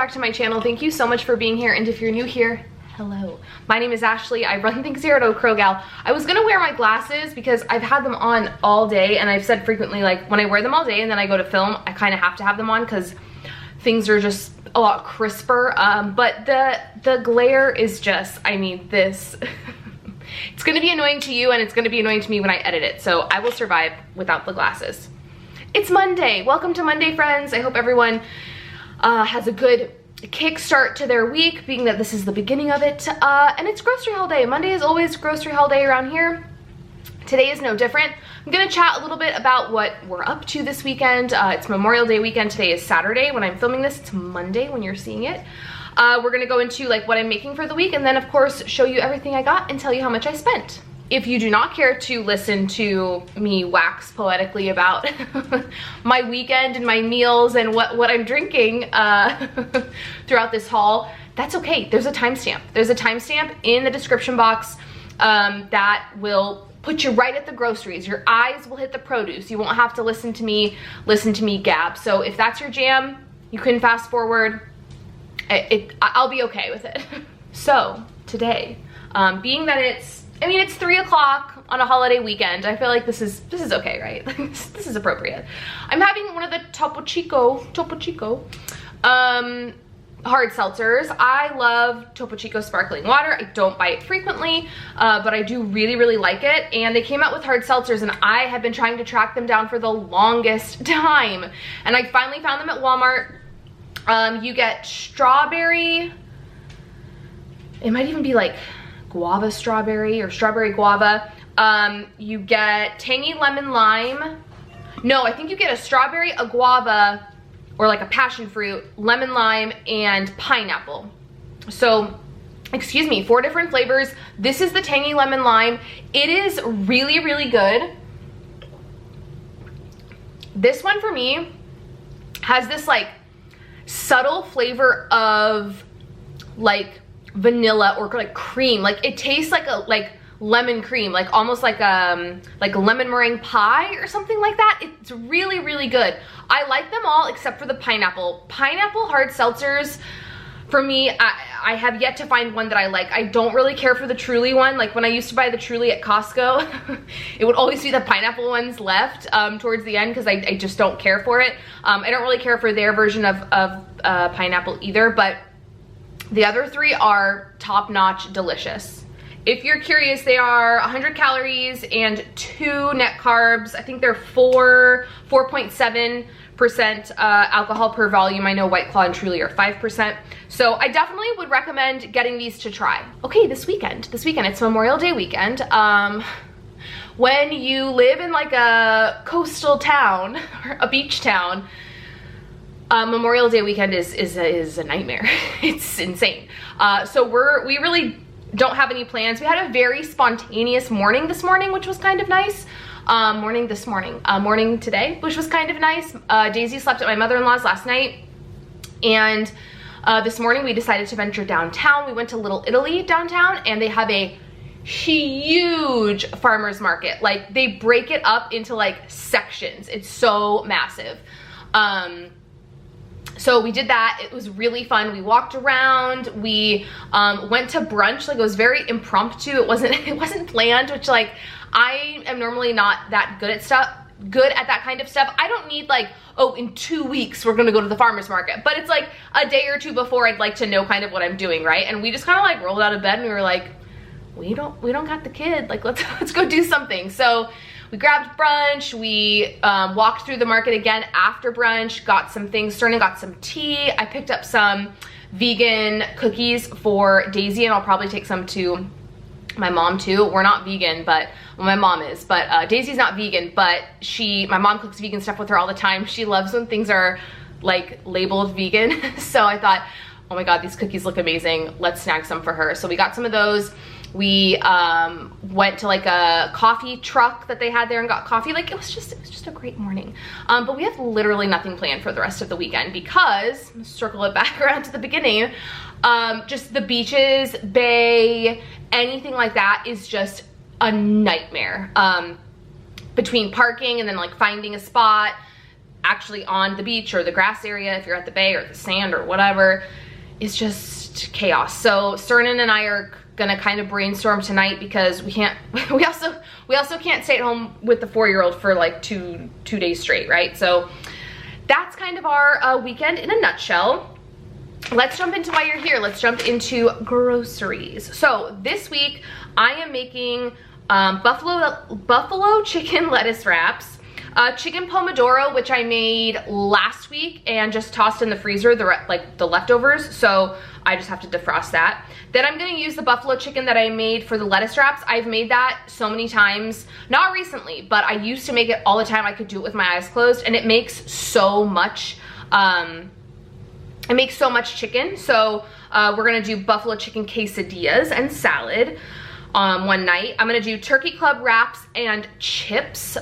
back to my channel. Thank you so much for being here, and if you're new here, hello. My name is Ashley. I run Think Zero to Curl Gal. I was gonna wear my glasses because I've had them on all day, and I've said frequently, like, when I wear them all day and then I go to film, I kind of have to have them on because things are just a lot crisper. But the glare is just, I mean, this it's gonna be annoying to you and it's gonna be annoying to me when I edit it, so I will survive without the glasses. It's Monday. Welcome to Monday, friends. I hope everyone has a good kickstart to their week, being that this is the beginning of it. And it's grocery haul day. Monday is always grocery haul day around here. Today is no different. I'm gonna chat a little bit about what we're up to this weekend. It's Memorial Day weekend. Today is Saturday when I'm filming this. It's Monday when you're seeing it. We're gonna go into like what I'm making for the week, and then of course show you everything I got and tell you how much I spent. If you do not care to listen to me wax poetically about my weekend and my meals and what I'm drinking throughout this haul, that's okay. There's a timestamp. There's a timestamp in the description box that will put you right at the groceries. Your eyes will hit the produce. You won't have to listen to me gab. So if that's your jam, you can fast forward. I'll be okay with it. So today, being that it's 3 o'clock on a holiday weekend, I feel like this is okay, right? This is appropriate. I'm having one of the Topo Chico hard seltzers. I love Topo Chico sparkling water. I don't buy it frequently, but I do really like it. And they came out with hard seltzers, and I have been trying to track them down for the longest time. And I finally found them at Walmart. You get strawberry, it might even be like guava strawberry or strawberry guava. You get tangy lemon lime. No, I think you get a strawberry, a guava, or like a passion fruit, lemon lime, and pineapple. So, excuse me, 4 different flavors. This is the tangy lemon lime. It is really good. This one for me has this like subtle flavor of like vanilla or like cream. Like it tastes like a lemon cream, like almost like a lemon meringue pie or something like that. It's really good. I like them all except for the pineapple hard seltzers. For me, I have yet to find one that I like. I don't really care for the Truly one. Like when I used to buy the Truly at Costco, it would always be the pineapple ones left towards the end because I just don't care for it. I don't really care for their version of pineapple either, but the other 3 are top-notch delicious. If you're curious, they are 100 calories and 2 net carbs. I think they're 4.7% alcohol per volume. I know White Claw and Truly are 5%. So I definitely would recommend getting these to try. Okay, this weekend, it's Memorial Day weekend. When you live in like a coastal town, or a beach town, Memorial Day weekend is a nightmare. It's insane. So we really don't have any plans. We had a very spontaneous morning this morning, which was kind of nice. Morning today, which was kind of nice. Daisy slept at my mother-in-law's last night, and this morning we decided to venture downtown. We went to Little Italy downtown, and they have a huge farmer's market. Like they break it up into like sections. It's so massive. So we did that. It was really fun. We walked around. We went to brunch. Like it was very impromptu. It wasn't planned, which like I am normally not that good at that kind of stuff. I don't need like, oh, in 2 weeks we're gonna go to the farmer's market. But it's like a day or 2 before I'd like to know kind of what I'm doing, right? And we just kind of like rolled out of bed and we were like, we don't got the kid. Like let's go do something. So we grabbed brunch, we walked through the market again after brunch, got some things started, got some tea. I picked up some vegan cookies for Daisy, and I'll probably take some to my mom too. We're not vegan, but well, my mom is, but Daisy's not vegan, but my mom cooks vegan stuff with her all the time. She loves when things are like labeled vegan. So I thought, oh my God, these cookies look amazing. Let's snag some for her. So we got some of those. We went to like a coffee truck that they had there and got coffee. Like it was just a great morning. But we have literally nothing planned for the rest of the weekend because, let's circle it back around to the beginning, just the beaches, bay, anything like that is just a nightmare. Between parking and then like finding a spot, actually on the beach or the grass area, if you're at the bay or the sand or whatever, is just chaos. So Cernan and I are gonna kind of brainstorm tonight because we can't, we also can't stay at home with the 4-year-old for like two days straight, right? So that's kind of our weekend in a nutshell. Let's jump into why you're here. Let's jump into groceries. So this week I am making buffalo chicken lettuce wraps, chicken pomodoro, which I made last week and just tossed in the freezer, the leftovers. So I just have to defrost that. Then I'm gonna use the buffalo chicken that I made for the lettuce wraps. I've made that so many times, not recently, but I used to make it all the time. I could do it with my eyes closed, and it makes so much, chicken. So we're gonna do buffalo chicken quesadillas and salad one night. I'm gonna do turkey club wraps and chips,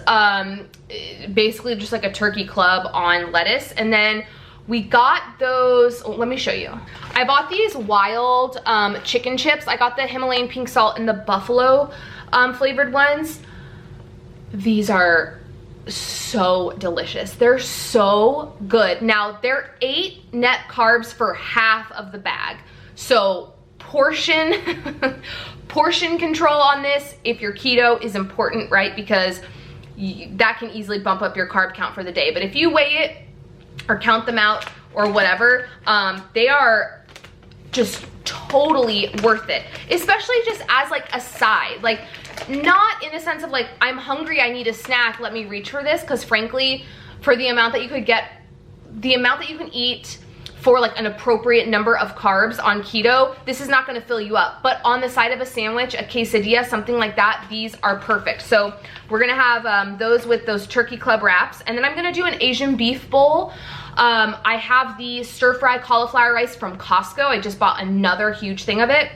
basically just like a turkey club on lettuce. And then we got those, let me show you. I bought these wild chicken chips. I got the Himalayan pink salt and the buffalo flavored ones. These are so delicious. They're so good. Now they're 8 net carbs for half of the bag. So portion control on this, if you're keto, is important, right? Because that can easily bump up your carb count for the day. But if you weigh it or count them out or whatever, they are just totally worth it. Especially just as like a side, like not in a sense of like, I'm hungry, I need a snack, let me reach for this. Because frankly, for the amount that you could get, the amount that you can eat for like an appropriate number of carbs on keto, this is not gonna fill you up. But on the side of a sandwich, a quesadilla, something like that, these are perfect. So we're gonna have those with those turkey club wraps. And then I'm gonna do an Asian beef bowl. I have the stir-fry cauliflower rice from Costco. I just bought another huge thing of it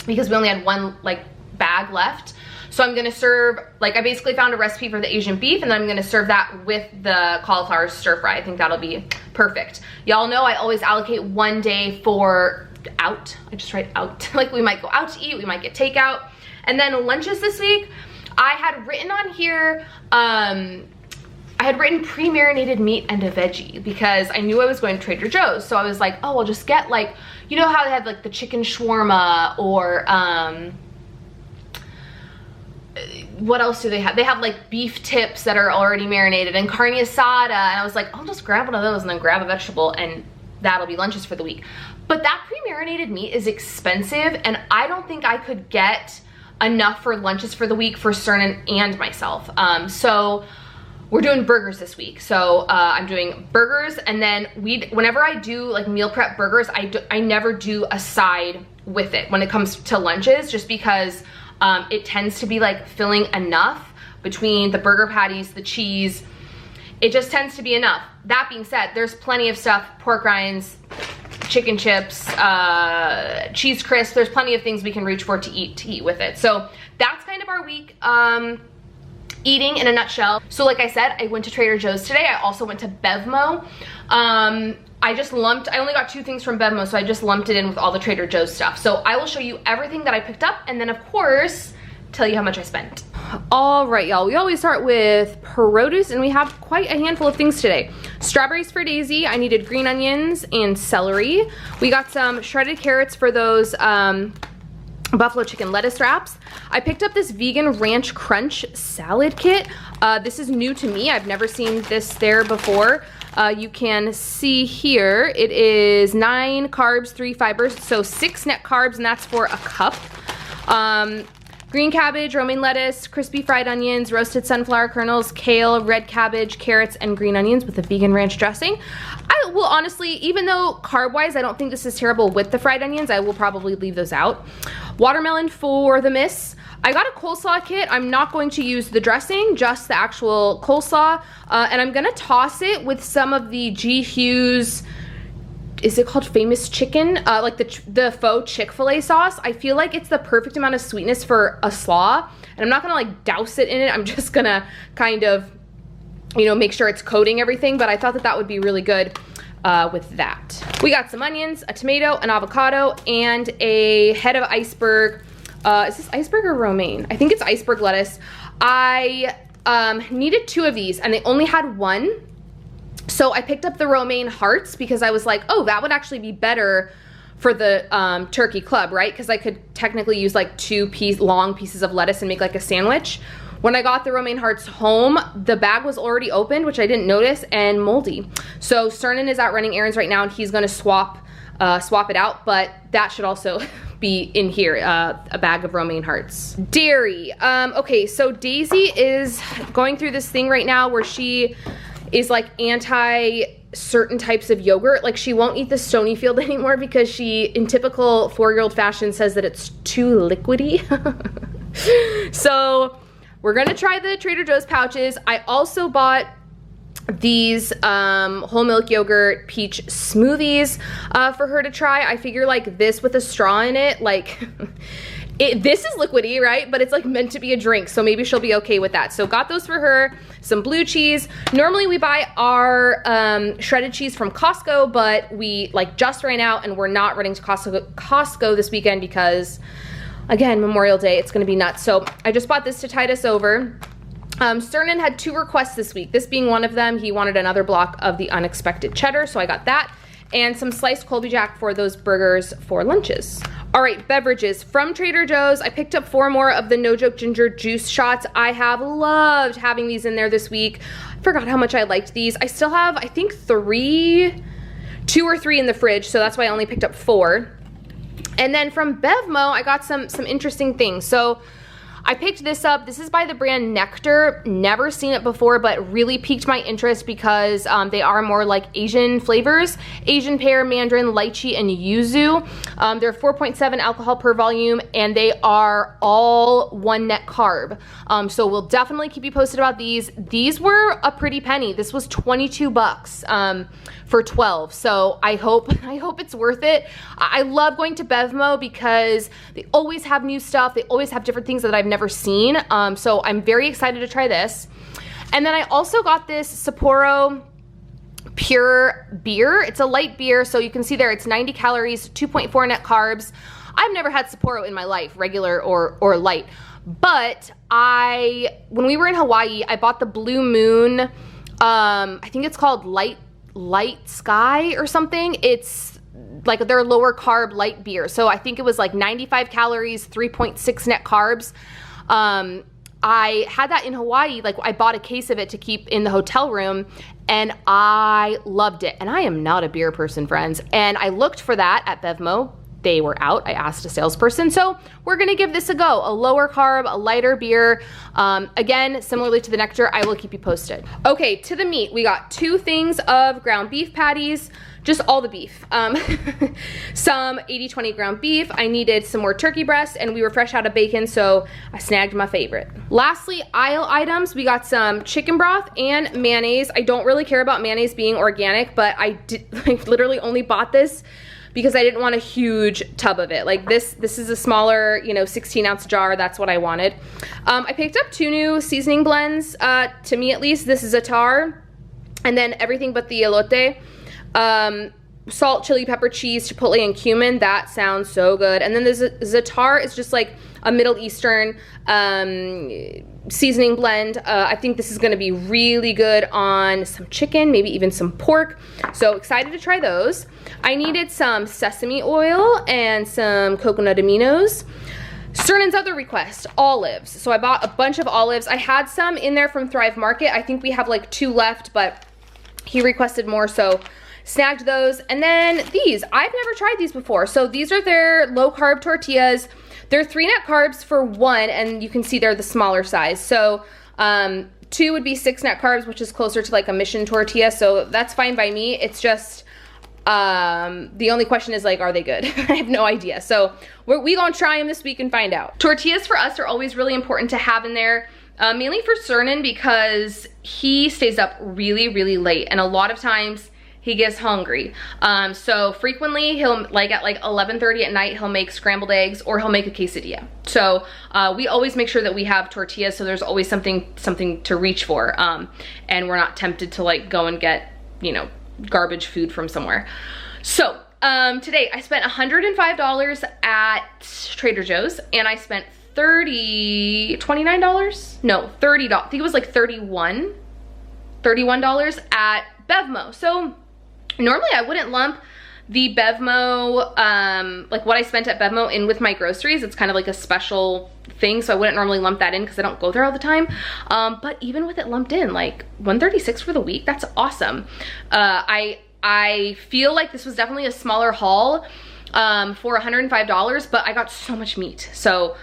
because we only had one like bag left. So I'm gonna serve, like I basically found a recipe for the Asian beef, and then I'm gonna serve that with the cauliflower stir fry. I think that'll be perfect. Y'all know I always allocate one day for out. I just write out. Like we might go out to eat, we might get takeout. And then lunches this week, I had written on here, I had written pre-marinated meat and a veggie because I knew I was going to Trader Joe's. So I was like, oh, I'll just get like, you know how they have like the chicken shawarma or, what else do they have? They have like beef tips that are already marinated and carne asada. And I was like, I'll just grab one of those and then grab a vegetable and that'll be lunches for the week. But that pre-marinated meat is expensive and I don't think I could get enough for lunches for the week for Cernan and myself. So we're doing burgers this week. So I'm doing burgers, and then whenever I do like meal prep burgers, I never do a side with it when it comes to lunches, just because it tends to be like filling enough between the burger patties, the cheese. It just tends to be enough. That being said, there's plenty of stuff, pork rinds, chicken chips, cheese crisp. There's plenty of things we can reach for to eat with it. So that's kind of our week eating in a nutshell. So like I said, I went to Trader Joe's today. I also went to BevMo. I only got 2 things from BevMo, so I just lumped it in with all the Trader Joe's stuff. So I will show you everything that I picked up, and then of course, tell you how much I spent. All right, y'all, we always start with produce, and we have quite a handful of things today. Strawberries for Daisy. I needed green onions and celery. We got some shredded carrots for those buffalo chicken lettuce wraps. I picked up this vegan ranch crunch salad kit. This is new to me. I've never seen this there before. You can see here, it is 9 carbs, 3 fibers, so 6 net carbs, and that's for a cup. Green cabbage, romaine lettuce, crispy fried onions, roasted sunflower kernels, kale, red cabbage, carrots, and green onions with a vegan ranch dressing. I will honestly, even though carb-wise, I don't think this is terrible with the fried onions, I will probably leave those out. Watermelon for the miss. I got a coleslaw kit. I'm not going to use the dressing, just the actual coleslaw. And I'm gonna toss it with some of the G. Hughes, is it called Famous Chicken? Like the faux Chick-fil-A sauce. I feel like it's the perfect amount of sweetness for a slaw. And I'm not gonna like douse it in it. I'm just gonna kind of, you know, make sure it's coating everything. But I thought that that would be really good with that. We got some onions, a tomato, an avocado, and a head of iceberg. Is this iceberg or romaine? I think it's iceberg lettuce. I needed 2 of these and they only had 1. So I picked up the romaine hearts because I was like, oh, that would actually be better for the turkey club, right? Because I could technically use like long pieces of lettuce and make like a sandwich. When I got the romaine hearts home, the bag was already opened, which I didn't notice, and moldy. So Cernan is out running errands right now, and he's gonna swap it out, but that should also be in here, a bag of romaine hearts. Dairy. Okay, so Daisy is going through this thing right now where she is like anti certain types of yogurt. Like she won't eat the Stonyfield anymore because she, in typical 4-year-old fashion, says that it's too liquidy. So we're gonna try the Trader Joe's pouches. I also bought these whole milk yogurt peach smoothies for her to try. I figure like this with a straw in it, like this is liquidy, right? But it's like meant to be a drink, so maybe she'll be okay with that. So got those for her. Some blue cheese. Normally we buy our shredded cheese from Costco, but we like just ran out and we're not running to Costco this weekend because, again, Memorial Day, it's gonna be nuts. So I just bought this to tide us over. Cernan had 2 requests this week, this being one of them. He wanted another block of the unexpected cheddar, so I got that, and some sliced Colby Jack for those burgers for lunches. All right, beverages from Trader Joe's. I picked up 4 more of the No Joke Ginger Juice shots. I have loved having these in there this week. I forgot how much I liked these. I still have, I think, 2 or 3 in the fridge, so that's why I only picked up 4. And then from BevMo, I got some interesting things. So I picked this up. This is by the brand Nectar. Never seen it before, but really piqued my interest because they are more like Asian flavors. Asian pear, mandarin, lychee, and yuzu. They're 4.7 alcohol per volume, and they are all 1 net carb. So we'll definitely keep you posted about these. These were a pretty penny. This was 22 bucks for 12. So I hope it's worth it. I love going to BevMo because they always have new stuff. They always have different things that I've never seen. So I'm very excited to try this. And then I also got this Sapporo Pure beer. It's a light beer, so you can see there it's 90 calories, 2.4 net carbs. I've never had Sapporo in my life, regular or light. But when we were in Hawaii, I bought the Blue Moon, I think it's called Light Sky or something. It's like their lower carb light beer. So I think it was like 95 calories, 3.6 net carbs. I had that in Hawaii. Like I bought a case of it to keep in the hotel room and I loved it. And I am not a beer person, friends. And I looked for that at BevMo. They were out. I asked a salesperson. So we're gonna give this a go. A lower carb, a lighter beer. Again, similarly to the Nectar, I will keep you posted. Okay, to the meat. We got 2 things of ground beef patties, just all the beef. Some 80-20 ground beef. I needed some more turkey breast and we were fresh out of bacon, so I snagged my favorite. Lastly, aisle items. We got some chicken broth and mayonnaise. I don't really care about mayonnaise being organic, but I literally only bought this because I didn't want a huge tub of it. Like this is a smaller, 16-ounce jar. That's what I wanted. I picked up 2 new seasoning blends, to me at least. This is a tar, and then everything but the elote. Salt, chili, pepper, cheese, chipotle, and cumin. That sounds so good. And then there's za'atar is just like a Middle Eastern seasoning blend. I think this is gonna be really good on some chicken, maybe even some pork. So excited to try those. I needed some sesame oil and some coconut aminos. Cernan's other request, olives. So I bought a bunch of olives. I had some in there from Thrive Market. I think we have like 2 left, but he requested more, so snagged those. And then these, I've never tried these before. So these are their low carb tortillas. They're 3 net carbs for 1, and you can see they're the smaller size. So 2 would be 6 net carbs, which is closer to like a Mission tortilla. So that's fine by me. It's just, the only question is like, are they good? I have no idea. So we gonna try them this week and find out. Tortillas for us are always really important to have in there. Mainly for Cernan because he stays up really, really late, and a lot of times he gets hungry. So frequently he'll at 11:30 at night, he'll make scrambled eggs or he'll make a quesadilla. So we always make sure that we have tortillas, so there's always something to reach for, and we're not tempted to like go and get, garbage food from somewhere. So today I spent $105 at Trader Joe's, and I spent $29? No, $30. I think it was like $31 at BevMo. So normally I wouldn't lump the BevMo, like what I spent at BevMo in with my groceries. It's kind of like a special thing, so I wouldn't normally lump that in because I don't go there all the time. But even with it lumped in, like $136 for the week, that's awesome. I feel like this was definitely a smaller haul for $105, but I got so much meat, so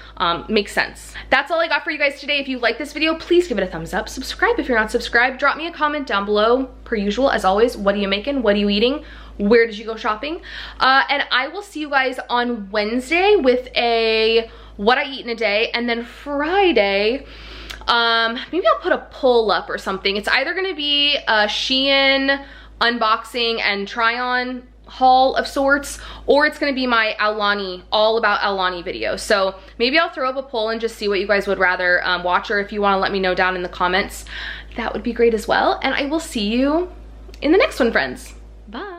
makes sense. That's all I got for you guys today. If you like this video, please give it a thumbs up. Subscribe if you're not subscribed. Drop me a comment down below, per usual, as always. What are you making? What are you eating? Where did you go shopping? And I will see you guys on Wednesday with a what I eat in a day, and then Friday, maybe I'll put a poll up or something. It's either gonna be a Shein unboxing and try on haul of sorts, or it's gonna be my Aulani, all about Aulani video. So maybe I'll throw up a poll and just see what you guys would rather watch, or if you wanna let me know down in the comments, that would be great as well. And I will see you in the next one, friends. Bye.